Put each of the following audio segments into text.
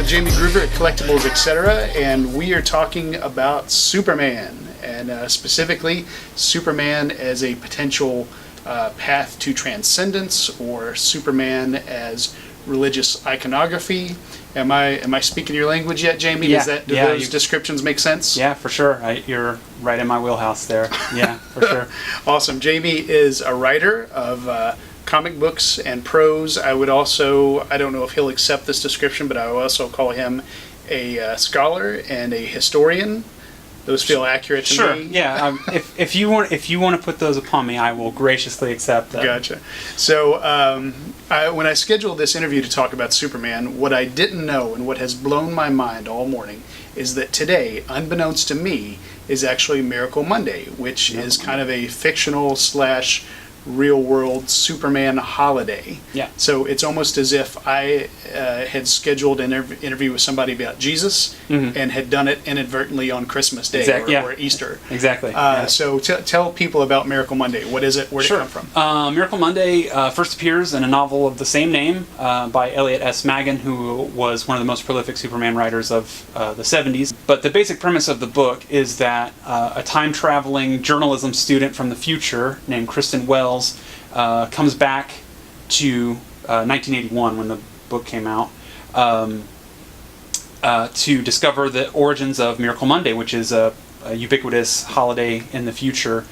with Jamie Gruber at Collectibles Etc, and we are talking about Superman, and specifically Superman as a potential path to transcendence, or Superman as religious iconography. Am I speaking your language yet, Jamie? Yeah. Do those descriptions make sense? Yeah, for sure. You're right in my wheelhouse there. Yeah, for sure. Awesome. Jamie is a writer of comic books and prose. I don't know if he'll accept this description, but I would also call him a scholar and a historian. Those feel accurate to sure. me. Yeah. If you want to put those upon me, I will graciously accept them. Gotcha. So when I scheduled this interview to talk about Superman, what I didn't know and what has blown my mind all morning is that today, unbeknownst to me, is actually Miracle Monday, which is kind of a fictional / real-world Superman holiday. Yeah. So it's almost as if I had scheduled an interview with somebody about Jesus and had done it inadvertently on Christmas Day or Easter. Exactly. So tell people about Miracle Monday. What is it? Where did it come from? Miracle Monday first appears in a novel of the same name by Elliot S. Maggin, who was one of the most prolific Superman writers of the 70s. But the basic premise of the book is that a time-traveling journalism student from the future named Kristen Wells comes back to 1981 when the book came out to discover the origins of Miracle Monday, which is a ubiquitous holiday in the future.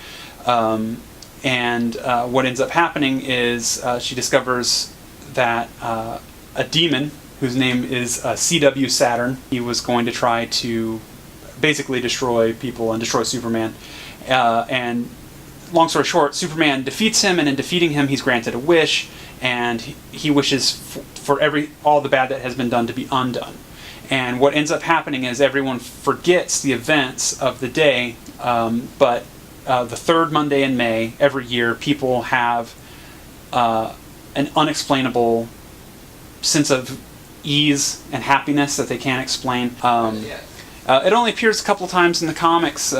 And what ends up happening is she discovers that a demon whose name is C.W. Saturn, he was going to try to basically destroy people and destroy Superman. And long story short, Superman defeats him, and in defeating him, he's granted a wish, and he wishes for all the bad that has been done to be undone. And what ends up happening is everyone forgets the events of the day, but the third Monday in May, every year, people have an unexplainable sense of ease and happiness that they can't explain. It only appears a couple times in the comics,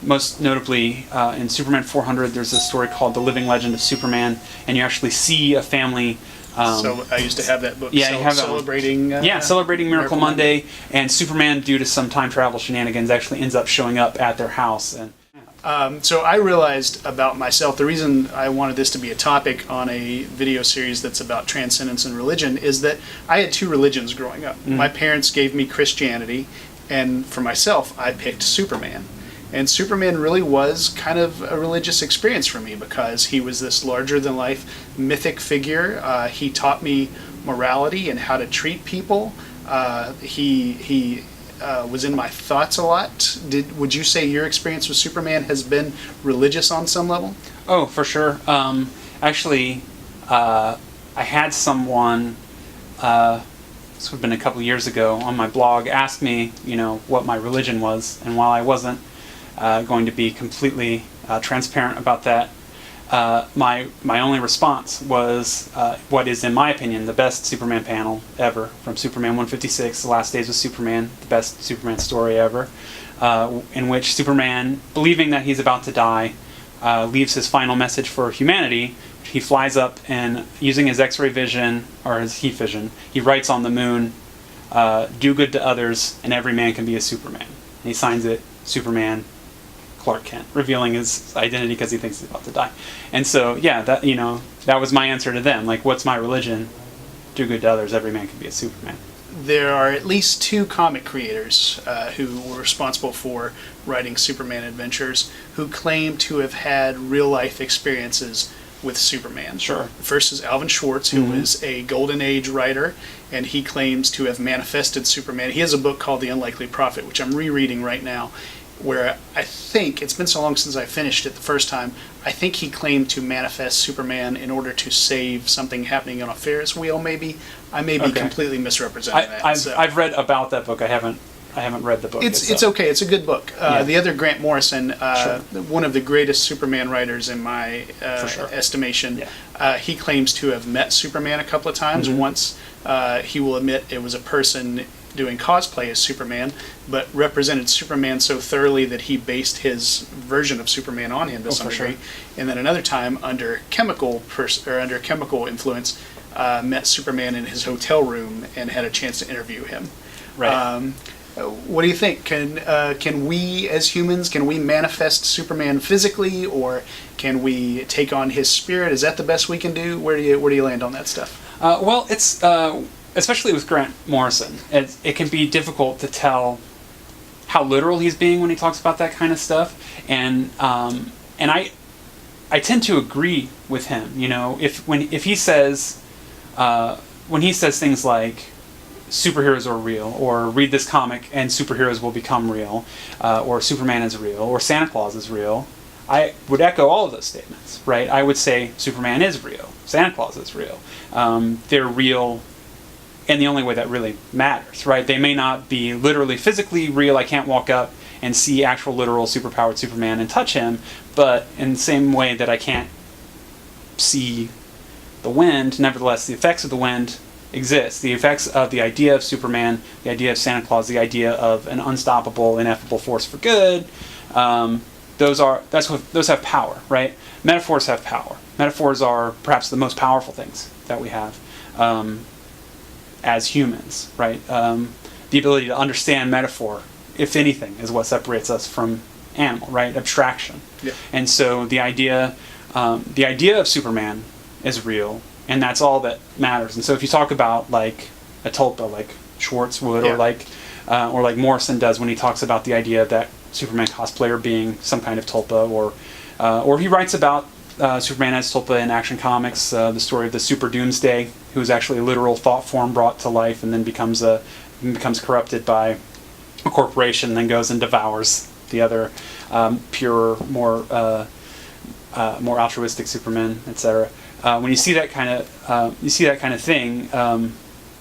most notably in Superman 400. There's a story called The Living Legend of Superman, and you actually see a family. So I used to have that book. Yeah, you have celebrating. Celebrating Miracle Monday, and Superman, due to some time travel shenanigans, actually ends up showing up at their house. And so I realized about myself, the reason I wanted this to be a topic on a video series that's about transcendence and religion is that I had two religions growing up. My parents gave me Christianity, and for myself, I picked Superman. And Superman really was kind of a religious experience for me because he was this larger-than-life mythic figure. He taught me morality and how to treat people. He was in my thoughts a lot. Would you say your experience with Superman has been religious on some level? Oh, for sure. Actually, I had someone... this would have been a couple years ago, on my blog, asked me, what my religion was, and while I wasn't going to be completely transparent about that, my only response was what is, in my opinion, the best Superman panel ever, from Superman 156, The Last Days of Superman, the best Superman story ever, in which Superman, believing that he's about to die, leaves his final message for humanity. He flies up and, using his X-ray vision, or his heat vision, he writes on the moon, do good to others, and every man can be a Superman. And he signs it, Superman, Clark Kent, revealing his identity because he thinks he's about to die. And so, that was my answer to them. Like, what's my religion? Do good to others, every man can be a Superman. There are at least two comic creators who were responsible for writing Superman adventures who claim to have had real-life experiences with Superman. Sure. The first is Alvin Schwartz, who was a Golden Age writer, and he claims to have manifested Superman. He has a book called The Unlikely Prophet, which I'm rereading right now, where I think, it's been so long since I finished it the first time, I think he claimed to manifest Superman in order to save something happening on a Ferris wheel, maybe. I may be completely misrepresenting that. I've read about that book. I haven't read the book. It's okay. It's a good book. The other, Grant Morrison, one of the greatest Superman writers in my estimation, he claims to have met Superman a couple of times. Once he will admit it was a person doing cosplay as Superman, but represented Superman so thoroughly that he based his version of Superman on him to some degree. And then another time, under chemical influence, met Superman in his hotel room and had a chance to interview him. Right. What do you think? Can we as humans, can we manifest Superman physically, or can we take on his spirit? Is that the best we can do? Where do you land on that stuff? Well, it's especially with Grant Morrison, it can be difficult to tell how literal he's being when he talks about that kind of stuff, and I tend to agree with him. You know, if he says when he says things like superheroes are real, or read this comic and superheroes will become real, or Superman is real, or Santa Claus is real, I would echo all of those statements, right? I would say Superman is real, Santa Claus is real. They're real in the only way that really matters, right? They may not be literally physically real. I can't walk up and see actual literal superpowered Superman and touch him, but in the same way that I can't see the wind, nevertheless the effects of the wind exist. The effects of the idea of Superman, the idea of Santa Claus, the idea of an unstoppable, ineffable force for good, those have power, right? Metaphors have power. Metaphors are perhaps the most powerful things that we have as humans, right? The ability to understand metaphor, if anything, is what separates us from animal, right? Abstraction. Yeah. And so the idea of Superman is real, and that's all that matters. And so if you talk about like a tulpa, like Schwartz would, yeah. or like Morrison does when he talks about the idea of that Superman cosplayer being some kind of tulpa, or he writes about Superman as tulpa in Action Comics, the story of the Super Doomsday, who is actually a literal thought form brought to life and then becomes corrupted by a corporation, and then goes and devours the other pure, more altruistic Supermen, etc. When you see that kind of thing,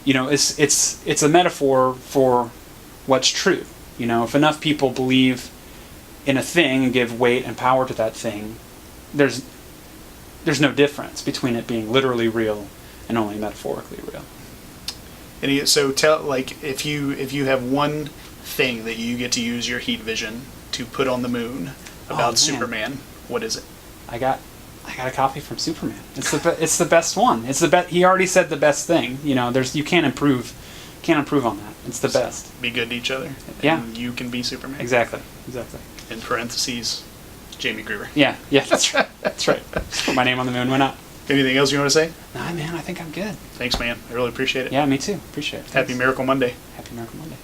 you know, it's a metaphor for what's true. You know, if enough people believe in a thing and give weight and power to that thing, there's no difference between it being literally real and only metaphorically real. And so if you have one thing that you get to use your heat vision to put on the moon about Superman, what is it? I got a copy from Superman. It's the best one. It's the best. He already said the best thing. You know, you can't improve on that. It's the best. Be good to each other. Yeah. And you can be Superman. Exactly. In parentheses, Jamie Gruber. Yeah, that's right. That's right. Just put my name on the moon. Why not? Anything else you want to say? Nah, man, I think I'm good. Thanks, man. I really appreciate it. Yeah, me too. Appreciate it. Happy Miracle Monday. Happy Miracle Monday.